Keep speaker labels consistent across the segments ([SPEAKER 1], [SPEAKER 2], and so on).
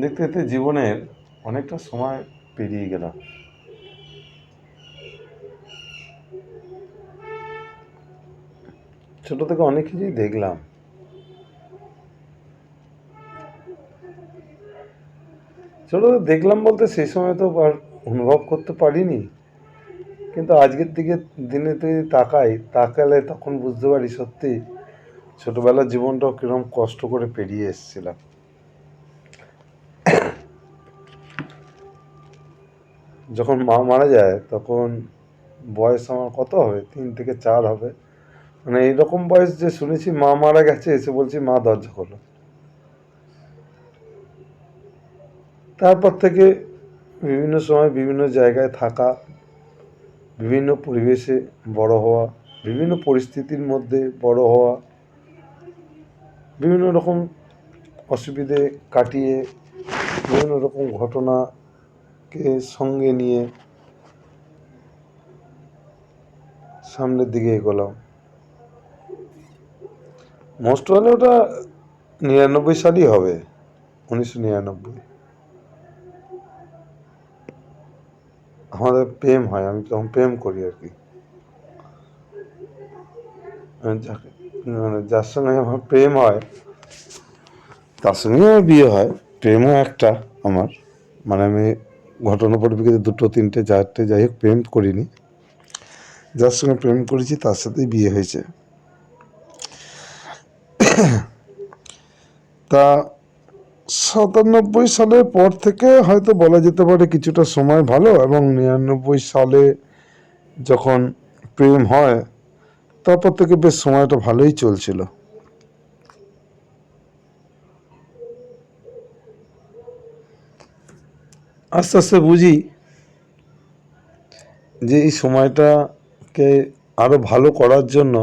[SPEAKER 1] দেখতে দেখতে জীবনের অনেকটা সময় পেরিয়ে গেলাম। ছোট থেকে অনেক কিছুই দেখলাম। ছোট থেকে দেখলাম বলতে সেই সময় তো আর অনুভব করতে পারিনি, কিন্তু আজকের দিনে তাকালে তখন বুঝতে পারি সত্যি ছোটবেলার জীবনটাও কিরকম কষ্ট করে পেরিয়ে এসেছিলাম। যখন মা মারা যায় তখন বয়স আমার কত হবে, 3 থেকে 4 হবে। মানে এইরকম বয়স যে শুনেছি মা মারা গেছে, এসে বলছি মা দরজা খোলো। তারপর থেকে বিভিন্ন সময় বিভিন্ন জায়গায় থাকা, বিভিন্ন পরিবেশে বড় হওয়া, বিভিন্ন পরিস্থিতির মধ্যে বড় হওয়া, বিভিন্ন রকম অসুবিধে কাটিয়ে বিভিন্ন রকম ঘটনাকে সঙ্গে নিয়ে সামনের দিকে এগোলাম। মোস্ট হলে ওটা 99 সালই হবে, 1999। আমাদের প্রেম হয়, আমি তখন প্রেম করি আর কি। যার সঙ্গে আমার প্রেম হয় তার সঙ্গে আমার বিয়ে হয়। প্রেমও একটা আমার, মানে আমি ঘটনা পরিপ্রেক্ষিতে 2, 3, 4 যাই হোক প্রেম করিনি। যার সঙ্গে প্রেম করেছি তার সাথেই বিয়ে হয়েছে। তা 97 সালের পর থেকে হয়তো বলা যেতে পারে কিছুটা সময় ভালো, এবং 99 সালে যখন প্রেম হয় তারপর থেকে বেশ সময়টা ভালোই চলছিল। আস্তে আস্তে বুঝি যে এই সময়টাকে আরো ভালো করার জন্য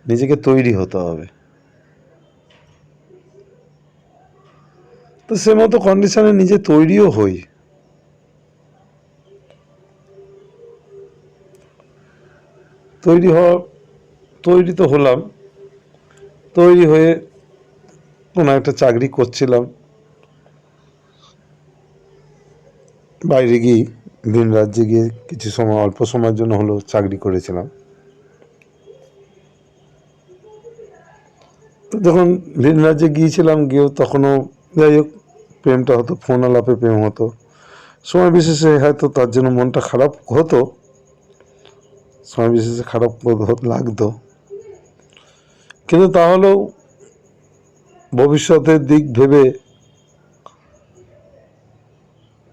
[SPEAKER 1] নিজেকে তৈরি হতে হবে। তো সে মতো কন্ডিশনে নিজে তৈরিও হই। তৈরি তো হলাম। তৈরি হয়ে কোনো একটা চাকরি করছিলাম, বাইরে গিয়ে ভিন রাজ্যে গিয়ে কিছু সময়, অল্প সময়ের জন্য হলেও চাকরি করেছিলাম। তো যখন ভিন রাজ্যে গিয়েছিলাম, গিয়েও তখনও যাই হোক প্রেমটা হতো, ফোন আলাপে প্রেম হতো। সময় বিশেষে হয়তো তার জন্য মনটা খারাপ হতো, সময় বিশেষে খারাপ লাগতো, কিন্তু তাহলেও ভবিষ্যতের দিক ভেবে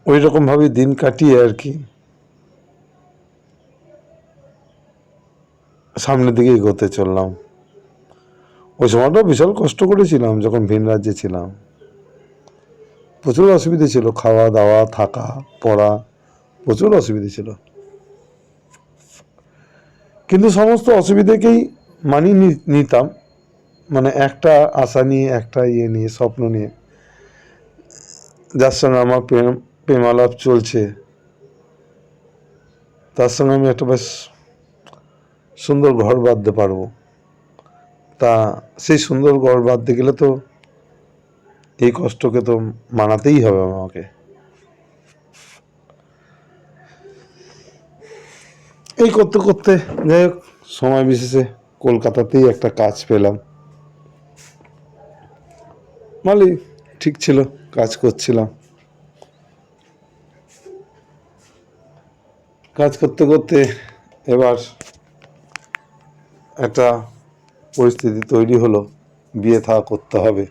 [SPEAKER 1] ওই রকমভাবে দিন কাটিয়ে আর কি সামনের দিকে এগোতে চললাম। ওই সময়টা বিশাল কষ্ট করেছিলাম যখন ভিন রাজ্যে ছিলাম। প্রচুর অসুবিধে ছিল, খাওয়া দাওয়া থাকা পড়া, প্রচুর অসুবিধে ছিল। কিন্তু সমস্ত অসুবিধাকেই মানিয়ে নিতাম, মানে একটা আশা নিয়ে, একটা নিয়ে, স্বপ্ন নিয়ে, যার সঙ্গে আমার প্রেমালাপ চলছে তার সঙ্গে আমি একটা বেশ সুন্দর ঘর বাঁধতে পারবো। তা সেই সুন্দর ঘর বাঁধতে গেলে তো এই কষ্টকে তো মানাতেই হবে আমাকে। এই করতে করতে যাই হোক সময় বিশেষে কলকাতাতেই একটা কাজ পেলাম। মালিক ঠিক ছিল, কাজ করছিলাম। কাজ করতে করতে এবার একটা পরিস্থিতি তৈরি হলো, বিয়ে থা করতে হবে।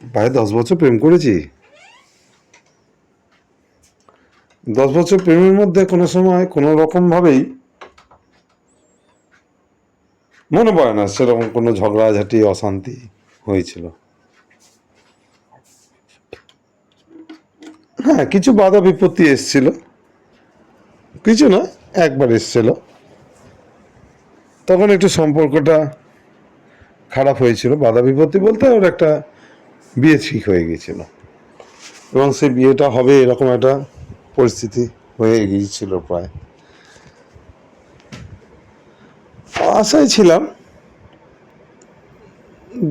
[SPEAKER 1] প্রায় 10 বছর প্রেম করেছি। 10 বছর প্রেমের মধ্যে কোনো সময় কোনো রকমভাবেই মনে পড়ে না সেরকম কোনো ঝগড়াঝাটি অশান্তি হয়েছিল। হ্যাঁ, কিছু বাধা বিপত্তি এসছিল, কিছু না, একবার এসছিল। তখন একটু সম্পর্কটা খারাপ হয়েছিল। বাধা বিপত্তি বলতে ওর একটা বিয়ে ঠিক হয়ে গিয়েছিল, এবং সেই বিয়েটা হবে এরকম একটা পরিস্থিতি হয়ে গিয়েছিল। প্রায় আশায় ছিলাম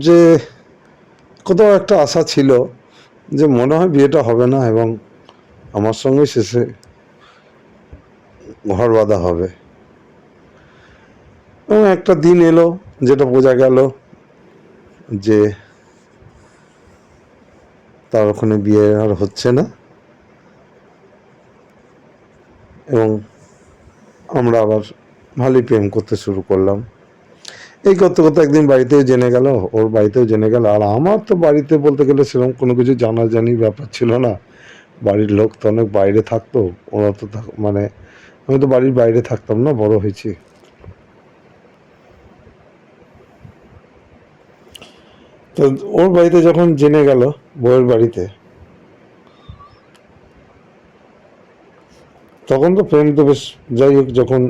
[SPEAKER 1] যে কোথাও একটা আশা ছিল যে মনে হয় বিয়েটা হবে না এবং আমার সঙ্গে শেষে ঘর বাঁধা হবে। এবং একটা দিন এলো যেটা বোঝা গেল যে তার ওখানে বিয়ে আর হচ্ছে না, এবং আমরা আবার ভালোই প্রেম করতে শুরু করলাম। এই করতে করতে একদিন বাড়িতেও জেনে গেল, ওর বাড়িতেও জেনে গেল। আর আমার তো বাড়িতে বলতে গেলে সেরকম কোনো কিছু জানাজানির ব্যাপার ছিল না। বাড়ির লোক তো অনেক বাইরে থাকতো, ওরা তো মানে আমি তো বাড়ির বাইরে থাকতাম না, বড় হয়েছি। তো ওর বাড়িতে যখন জেনে গেল, বউয়ের বাড়িতে, তখন তো প্রেম তো বেশ, যাই হোক, যখন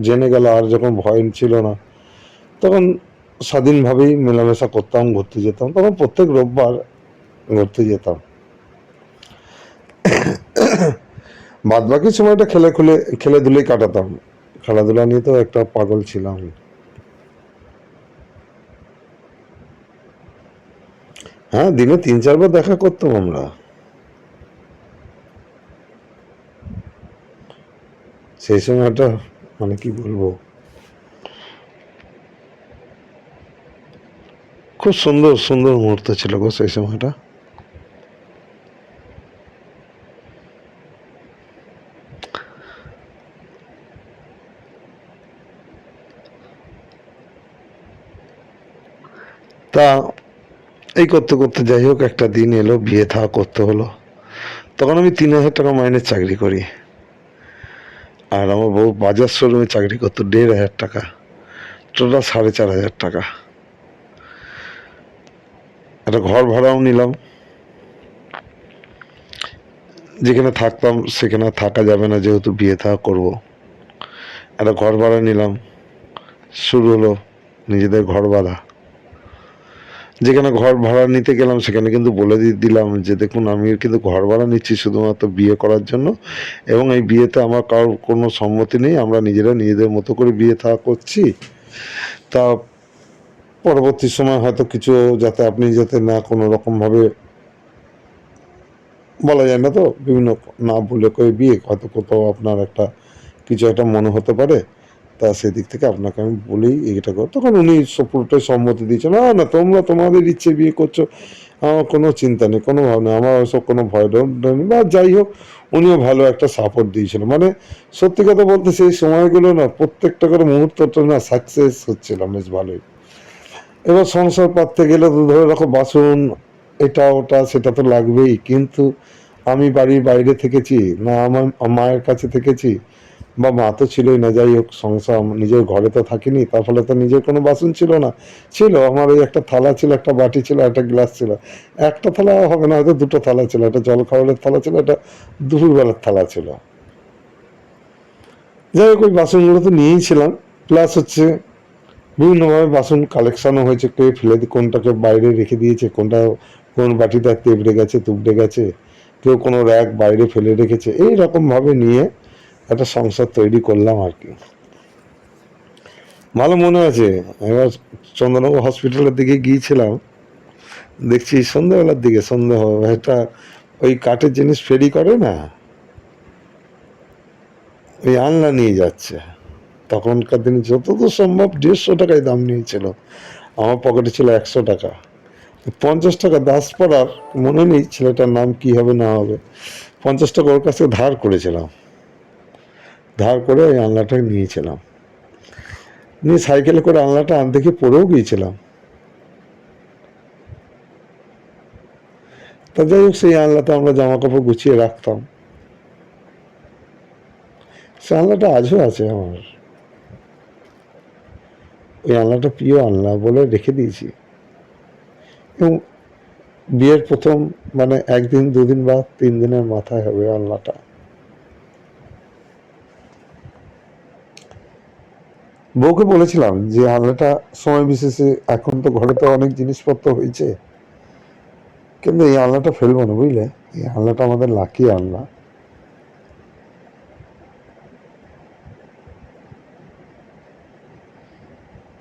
[SPEAKER 1] জেনে গেল আর যখন ভয় ছিল না, তখন স্বাধীনভাবেই মেলামেশা করতাম, ঘুরতে যেতাম। তখন প্রত্যেক রোববার ঘুরতে যেতাম। বাদ বাকি সময়টা খেলে ধুলেই কাটাতাম। খেলাধুলা নিয়ে তো একটা পাগল ছিলাম। হ্যাঁ, দিনে 3-4 বার দেখা করতাম আমরা। সেই সময়টা মানে কি বলবো, খুব সুন্দর সুন্দর মুহূর্ত ছিল গো সেই সময়টা। তা এই করতে করতে যাই হোক একটা দিন এলো, বিয়ে থা করতে হলো। তখন আমি 3,000 টাকা মাইনের চাকরি করি, আর আমার বউ বাজার শোরুমে চাকরি করতো 1,500 টাকা, টোটাল 4,500 টাকা। একটা ঘর ভাড়াও নিলাম। যেখানে থাকতাম সেখানে থাকা যাবে না, যেহেতু বিয়ে থা করবো। একটা ঘর ভাড়া নিলাম। শুরু হলো নিজেদের ঘর বাঁধা। যেখানে ঘর ভাড়া নিতে গেলাম সেখানে কিন্তু বলে দিলাম যে দেখুন, আমি কিন্তু ঘর ভাড়া নিচ্ছি শুধুমাত্র বিয়ে করার জন্য, এবং এই বিয়েতে আমার কারোর কোনো সম্মতি নেই। আমরা নিজেরা নিজেদের মতো করে বিয়ে থা করছি। তা পরবর্তী সময় হয়তো কিছু, যাতে আপনি যাতে না কোনো রকমভাবে, বলা যায় না তো, বিভিন্ন না বলে করে বিয়ে, হয়তো কোথাও আপনার একটা কিছু একটা মনে হতে পারে। তা সেদিক থেকে আপনাকে আমি বলেই এটা করো। তখন উনি পুরোটাই সম্মতি দিয়েছেন, না না তোমরা তোমাদের ইচ্ছে বিয়ে করছো, আমার কোনো চিন্তা নেই, কোনো ভাবনা, আমার ওসব কোনো ভয় নেই। বা যাই হোক, উনিও ভালো একটা সাপোর্ট দিয়েছিল। মানে সত্যি কথা বলতে সেই সময়গুলো না, প্রত্যেকটা করে মুহূর্তটা না সাকসেস হচ্ছিলাম বেশ ভালোই। এবার সংসার পাততে গেলে তো ধরে রাখো বাসন, এটা ওটা সেটা তো লাগবেই। কিন্তু আমি বাড়ির বাইরে থেকেছি না, আমার মায়ের কাছে থেকেছি, বা মা তো ছিলই না। যাই হোক, সংসার নিজের ঘরে তো থাকিনি, তার ফলে তো নিজের কোনো বাসন ছিল না। ছিল আমার ওই একটা থালা ছিল, একটা বাটি ছিল, একটা গ্লাস ছিল। একটা থালা হবে না, হয়তো দুটো থালা ছিল, একটা জল খাবারের থালা ছিল, একটা দুপুরবেলার থালা ছিল। যাই হোক, ওই বাসনগুলো তো নিয়েই ছিলাম। প্লাস হচ্ছে বিভিন্নভাবে বাসন কালেকশনও হয়েছে, কে ফেলে কোনটাকে বাইরে রেখে দিয়েছে, কোনটা কোন বাটিটা তেবড়ে গেছে, তুবড়ে গেছে, কেউ কোনো র্যাক বাইরে ফেলে রেখেছে। এই রকমভাবে নিয়ে একটা সংসার তৈরি করলাম আর কি। ভালো মনে আছে, এবার চন্দননগর হসপিটালের দিকে গিয়েছিলাম, দেখছি সন্ধ্যাবেলার দিকে, সন্ধ্যা একটা ওই কাঠের জিনিস ফেরি করে না, ওই আনলা নিয়ে যাচ্ছে। তখনকার দিনে যতদূর সম্ভব 150 টাকায় দাম নিয়েছিল। আমার পকেটে ছিল 100 টাকা। 50 টাকা দাস পড়ার মনে নেই ছেলেটার নাম কি হবে না হবে, 50 টাকা ওর কাছে ধার করেছিলাম। ধার করে ওই আনলাটা নিয়েছিলাম, নিয়ে সাইকেলে করে আনলাটা আনতে গিয়ে পড়েও গিয়েছিলাম। তা যাই হোক, সেই আনলাতে আমরা জামা কাপড় গুছিয়ে রাখতাম। সে আনলাটা আজও আছে আমার। ওই আনলাটা প্রিয় আনলা বলে রেখে দিয়েছি। এবং বিয়ের প্রথম মানে 1 দিন 2 দিন বা 3 দিনের মাথায় হবে আনলাটা। বউকে বলেছিলাম যে আনলাটা সময় বিশেষে, এখন তো ঘরে তো অনেক জিনিসপত্র হয়েছে, কিন্তু এই আনলাটা ফেলবো না, বুঝলে। এই আনলাটা আমাদের লাকি আনলা।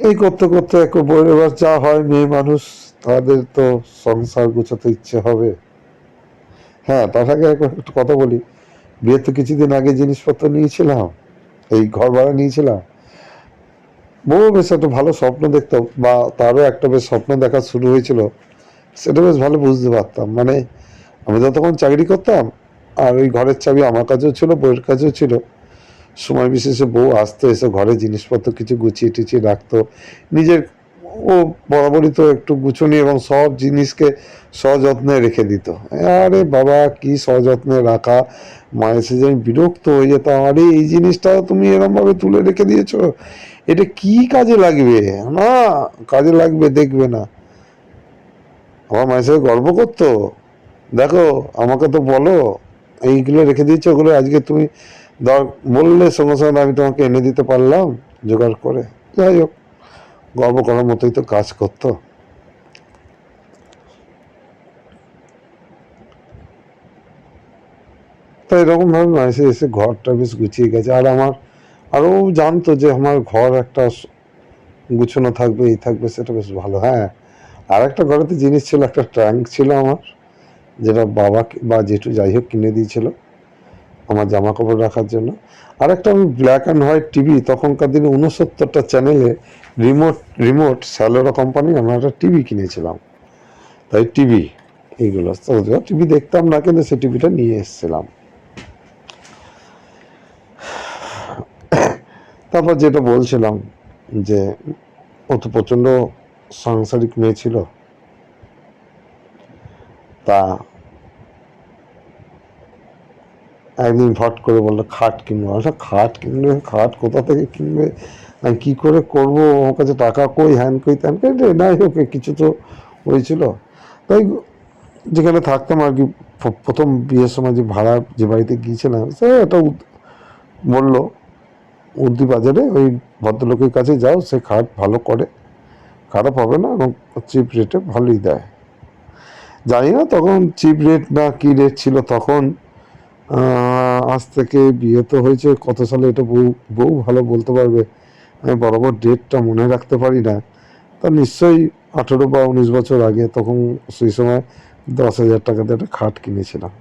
[SPEAKER 1] এই করতে করতে বউয়ের এবার যা হয়, মেয়ে মানুষ তাদের তো সংসার গোছাতে ইচ্ছে হবে। হ্যাঁ, তার আগে একটা কথা বলি, বিয়ের তো কিছুদিন আগে জিনিসপত্র নিয়েছিলাম, এই ঘর ভাড়া নিয়েছিলাম। বউ বেশ একটা ভালো স্বপ্ন দেখতো, বা তারও একটা বেশ স্বপ্ন দেখা শুরু হয়েছিল, সেটা বেশ ভালো বুঝতে পারতাম। মানে আমি তো তখন চাকরি করতাম, আর ওই ঘরের চাবি আমার কাছেও ছিল, বউয়ের কাছেও ছিল। সময় বিশেষে বউ আসতো, এসে ঘরে জিনিসপত্র কিছু গুছিয়ে টুছিয়ে রাখতো। নিজের ও বরাবরই তো একটু গুছুনি এবং সব জিনিসকে সযত্নে রেখে দিত। আরে বাবা, কি সযত্নে রাখা! মায়ের এসে যে আমি বিরক্ত হয়ে যেতাম, আরে এই জিনিসটা তুমি এরম ভাবে তুলে রেখে দিয়েছো, এটা কি কাজে লাগবে? না, কাজে লাগবে দেখবে না। আমার মায়ের সাথে গর্ব করতো, দেখো আমাকে তো বলো এইগুলো রেখে দিয়েছো, ওগুলো আজকে তুমি বললে সঙ্গে সঙ্গে আমি তোমাকে এনে দিতে পারলাম জোগাড় করে। যাই হোক, গর্ব করার মতোই তো কাজ করতো। তো এরকম ভাবে মাসে এসে ঘরটা বেশ গুছিয়ে গেছে। আর আমার আরও জানতো যে আমার ঘর একটা গুছানো থাকবে, এই থাকবে, সেটা বেশ ভালো। হ্যাঁ, আর একটা ঘরেতে জিনিস ছিল, একটা ট্যাঙ্ক ছিল আমার, যেটা বাবা বা জেঠু যাই হোক কিনে দিয়েছিল আমার জামা কাপড় রাখার জন্য। আর একটা আমি ব্ল্যাক অ্যান্ড হোয়াইট টিভি, তখনকার দিনে 69টা চ্যানেলে রিমোট রিমোট স্যালোরা কোম্পানি, আমরা একটা টিভি কিনেছিলাম। তাই টিভি, এইগুলো টিভি দেখতাম না, কিন্তু সে টিভিটা নিয়ে এসেছিলাম। তারপর যেটা বলছিলাম যে ও তো প্রচণ্ড সাংসারিক মেয়ে ছিল, তা একদিন ফট করে বললো খাট কিনবো। আচ্ছা, খাট কিনবে? খাট কোথা থেকে কিনবে, আমি কী করে করবো, আমার কাছে টাকা কই, হ্যান কই ত্যান কই, নাই হোক কিছু তো হয়েছিল। তাই যেখানে থাকতাম আর কি, প্রথম বিয়ের সময় যে ভাড়া যে বাড়িতে গিয়েছিলাম, সে একটা বললো উর্দি বাজারে ওই ভদ্রলোকের কাছে যাও, সে খাট ভালো করে, খারাপ হবে না এবং চিপ রেটে ভালোই দেয়। জানি না তখন চিপ রেট না কি রেট ছিল তখন। আজ থেকে বিয়ে তো হয়েছে কত সালে, এটা বউ বউ ভালো বলতে পারবে, আমি বরাবর ডেটটা মনে রাখতে পারি না। তা নিশ্চয়ই 18 বা 19 বছর আগে, তখন সেই সময় 10,000 টাকাতে একটা খাট কিনেছিলাম।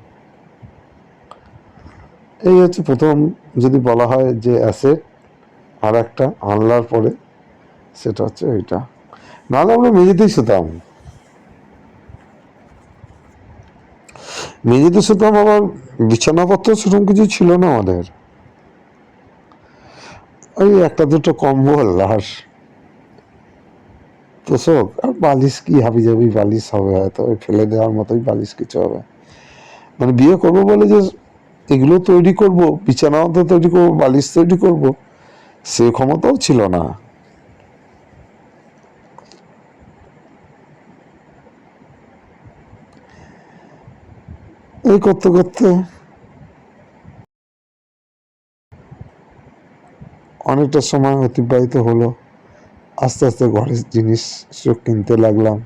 [SPEAKER 1] এই হচ্ছে প্রথম, যদি বলা হয় যে অ্যাসেট। আর একটা আনলার পরে, সেটা হচ্ছে ওইটা। নাহলে আমরা মেঝেতেই শুতাম, মেঝেতে শুতাম। আবার বিছানাপত্র সেরকম কিছু ছিল না আমাদের, ওই একটা দুটো কম্বল আর তোষক, আর বালিশ কি হাবি জাবি বালিশ হবে, হয়তো ওই ফেলে দেওয়ার মতোই বালিশ কিছু হবে। মানে বিয়ে করবো বলে যে এগুলো তৈরি করব, বিছানাও তো তৈরি করবো, বালিশ তৈরি করব, সে ক্ষমতাও ছিল না। এই করতে করতে অনেকটা সময় অতিবাহিত হলো। আস্তে আস্তে ঘরের জিনিস সব কিনতে লাগলাম।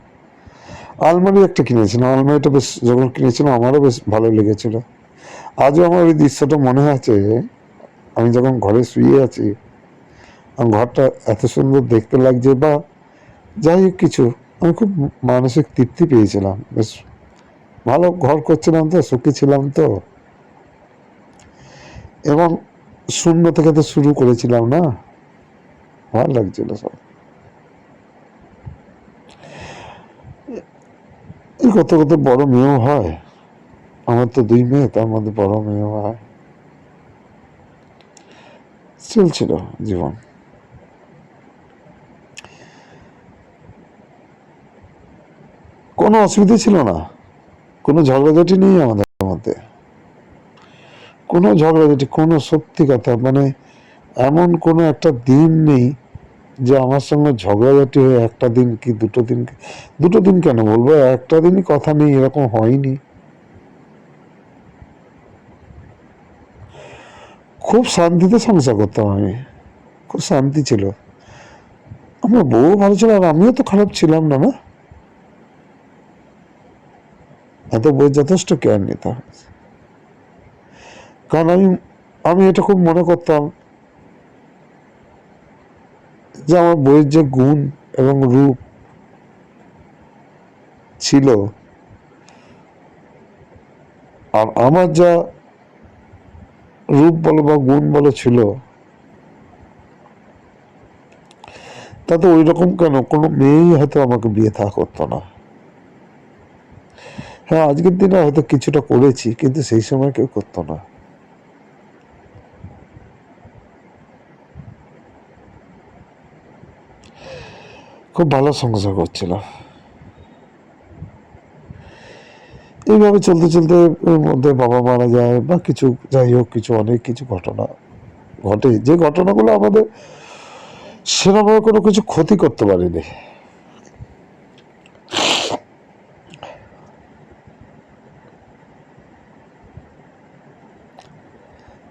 [SPEAKER 1] আলমারি একটা কিনেছিলাম, আলমারিটা বেশ যখন কিনেছিলাম আমারও বেশ ভালো লেগেছিল। আজও আমার ওই দৃশ্যটা মনে আছে, আমি যখন ঘরে শুয়ে আছি, আমার ঘরটা এত সুন্দর দেখতে লাগছে, বা যাই হোক কিছু, আমি খুব মানসিক তৃপ্তি পেয়েছিলাম। বেশ ভালো ঘর করছিলাম তো, সুখী ছিলাম তো, এবং শূন্য থেকে তো শুরু করেছিলাম না, ভালো লাগছিল সব। এই কত কত বড় মেয়েও হয়, আমার তো 2 মেয়ে, তার মধ্যে বড় মেয়েও হয়। চলছিল জীবন, কোনো অসুবিধা ছিল না, কোনো ঝগড়াঝাটি নেই আমাদের মধ্যে, কোনো ঝগড়াঝাটি, কোনো, সত্যি কথা মানে এমন কোনো একটা দিন নেই যে আমার সঙ্গে ঝগড়াঝাটি হয়ে একটা দিন কি 2 দিন, 2 দিন কেন বলবো, একটা দিনই কথা নেই, এরকম হয়নি। খুব শান্তিতে সংসার করতাম আমি, খুব শান্তি ছিল। আমার বউ ভালো ছিল, আর আমিও তো খারাপ ছিলাম না, না, এত বউ যথেষ্ট কেয়ার নিতাম। কারণ আমি আমি এটা খুব মনে করতাম যে আমার বইয়ের যে গুণ এবং রূপ, ছিল আর আমার যা রূপ বলো বা গুণ বলো ছিল, তাতে ওই রকম কেন কোনো মেয়েই হয়তো আমাকে বিয়ে থা করতো না। হ্যাঁ, আজকের দিনে হয়তো কিছুটা করেছি, কিন্তু সেই সময় কেউ করতো না। খুব ভালো সংসার করছিলাম। এইভাবে চলতে চলতে এর মধ্যে বাবা মারা যায় বা কিছু, যাই হোক, কিছু অনেক কিছু ঘটনা ঘটে, যে ঘটনাগুলো আমাদের সেরকম কোনো কিছু ক্ষতি করতে পারেনি।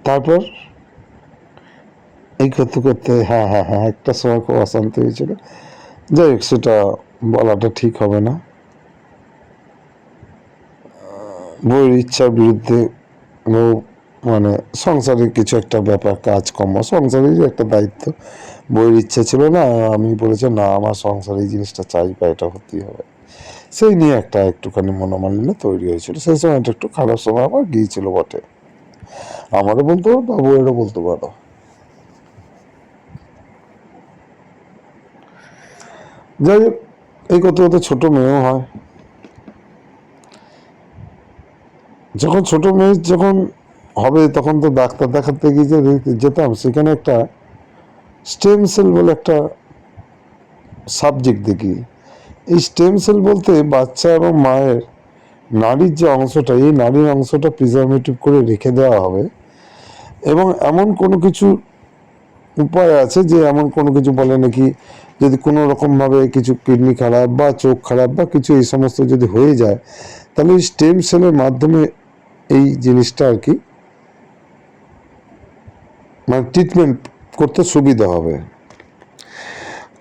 [SPEAKER 1] তারপর এই করতে করতে, হ্যাঁ হ্যাঁ হ্যাঁ, একটা সময় খুব অশান্তি হয়েছিল। যাই হোক, সেটা বলাটা ঠিক হবে না। বউয়ের ইচ্ছার বিরুদ্ধে বউ, মানে সংসারের কিছু একটা ব্যাপার, কাজকর্ম, সংসারেরই একটা দায়িত্ব। বউয়ের ইচ্ছা ছিল না, আমি বলেছি না, আমার সংসারে এই জিনিসটা চাই বা এটা হতেই হবে। সেই নিয়ে একটা একটুখানি মনোমালিন্য তৈরি হয়েছিল। সেই সময়টা একটু খারাপ সময় আমার গিয়েছিল বটে, আমারও বলতে পারো বা বউয়েরও বলতে পারো। যাই হোক, এই করতে করতে ছোট মেয়েও হয়। যখন ছোট মেয়ে যখন হবে, তখন তো ডাক্তার দেখাতে গিয়ে যে যেতাম, সেখানে একটা স্টেম সেল বলে একটা সাবজেক্ট দেখি। এই স্টেম সেল বলতে বাচ্চা এবং মায়ের নারীর যে অংশটা, এই নারীর অংশটা প্রিজার্ভেটিভ করে রেখে দেওয়া হবে, এবং এমন কোনো কিছু উপায় আছে যে এমন কোনো কিছু বলে নাকি, যদি কোনো রকমভাবে কিছু কিডনি খারাপ বা চোখ খারাপ বা কিছু এই সমস্ত যদি হয়ে যায়, তাহলে এই স্টেম সেলের মাধ্যমে এই জিনিসটা আর কি, মানে ট্রিটমেন্ট করতে সুবিধা হবে।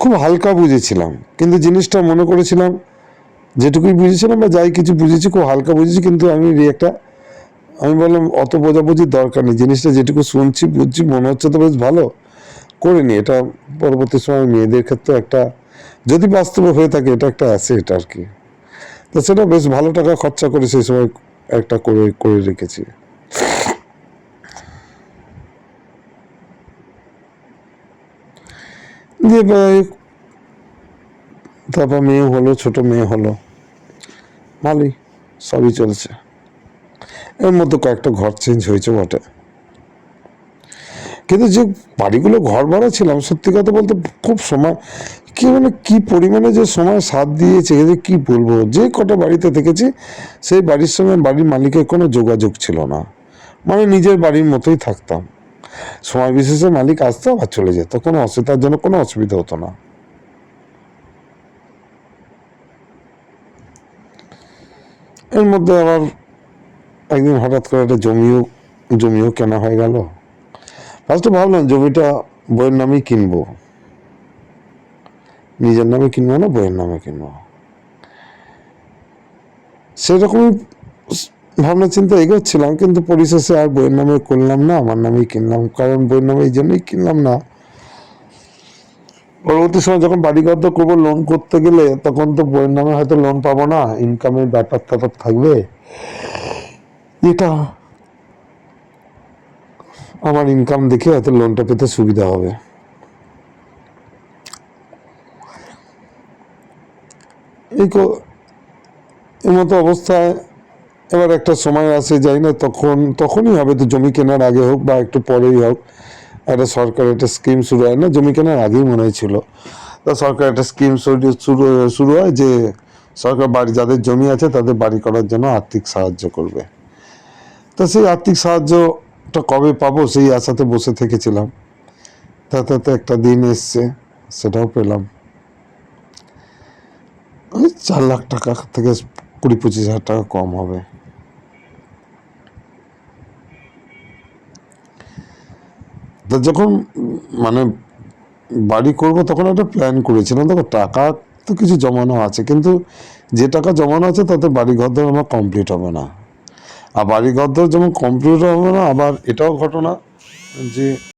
[SPEAKER 1] খুব হালকা বুঝেছিলাম, কিন্তু জিনিসটা মনে করেছিলাম, যেটুকুই বুঝেছিলাম বা যাই কিছু বুঝেছি খুব হালকা বুঝেছি, কিন্তু আমি বললাম অত বোঝাবুঝির দরকার নেই, জিনিসটা যেটুকু শুনছি বুঝছি মনে হচ্ছে তো বেশ ভালো, করে নি। এটা পরবর্তী সময় মেয়েদের ক্ষেত্রে একটা, যদি বাস্তবে হয়ে থাকে, এটা একটা অ্যাসেট আর কি। তো সেটা বেশ ভালো টাকা খরচা করে সেই সময় একটা করে করে রেখেছি। দিয়ে তারপর মেয়ে হলো, ছোট মেয়ে হলো, ভালোই সবই চলছে। এর মধ্যে কয়েকটা ঘর চেঞ্জ হয়েছে বটে, কিন্তু যে বাড়িগুলো ঘর ভাড়া ছিলাম, সত্যি কথা বলতে খুব সময়, কি মানে কি পরিমাণে যে সময় সাথ দিয়েছে, যে কি বলবো, যে কটা বাড়িতে থেকেছি সেই বাড়ির সঙ্গে বাড়ির মালিকের কোনো যোগাযোগ ছিল না, মানে নিজের বাড়ির মতোই থাকতাম। সময় বিশেষে মালিক আসতো আবার চলে যেত, কোনো অসুবিধার জন্য কোনো অসুবিধা হতো না। এর মধ্যে আবার একদিন হঠাৎ করে একটা জমিও কেনা হয়ে গেল। ফার্স্টে ভাবলাম জমিটা বইয়ের নামেই কিনবো, নিজের নামে কিনবো না, বইয়ের নামে কিনবো, সেরকমই ভাবনা চিন্তা এগোচ্ছিলাম। কিন্তু পরিশেষে আর বইয়ের নামে করলাম না, আমার নামেই কিনলাম। কারণ বইয়ের নামে এই জন্যই কিনলাম না, পরবর্তী সময় যখন বাড়ি ঘর করবো, লোন করতে গেলে তখন তো বইয়ের নামে হয়তো লোন পাবো না, ইনকামের ব্যাপার ট্যাপার থাকবে, এটা আমার ইনকাম দেখে হয়তো লোনটা পেতে সুবিধা হবে। এই মতো অবস্থায় এবার একটা সময় আসে, যাই না, তখনই হবে, তো জমি কেনার আগে হোক বা একটু পরেই হোক, একটা সরকার একটা স্কিম শুরু হয়, না জমি কেনার আগেই মনে হয়েছিল, তা সরকার একটা স্কিম শুরু হয় যে সরকার বাড়ি, যাদের জমি আছে তাদের বাড়ি করার জন্য আর্থিক সাহায্য করবে। তা সেই আর্থিক সাহায্যটা কবে পাবো সেই আশাতে বসে থেকেছিলাম। তাতে একটা দিন এসছে, সেটাও পেলাম। ওই 4 লাখ টাকা থেকে 20-25 হাজার টাকা কম হবে। তা যখন মানে বাড়ি করব তখন একটা প্ল্যান করেছিলাম, দেখো টাকা তো কিছু জমানো আছে, কিন্তু যে টাকা জমানো আছে তাতে বাড়ি ঘরদর আমার কমপ্লিট হবে না। আর বাড়ি ঘরদর যেমন কমপ্লিট হবে না, আবার এটাও ঘটনা যে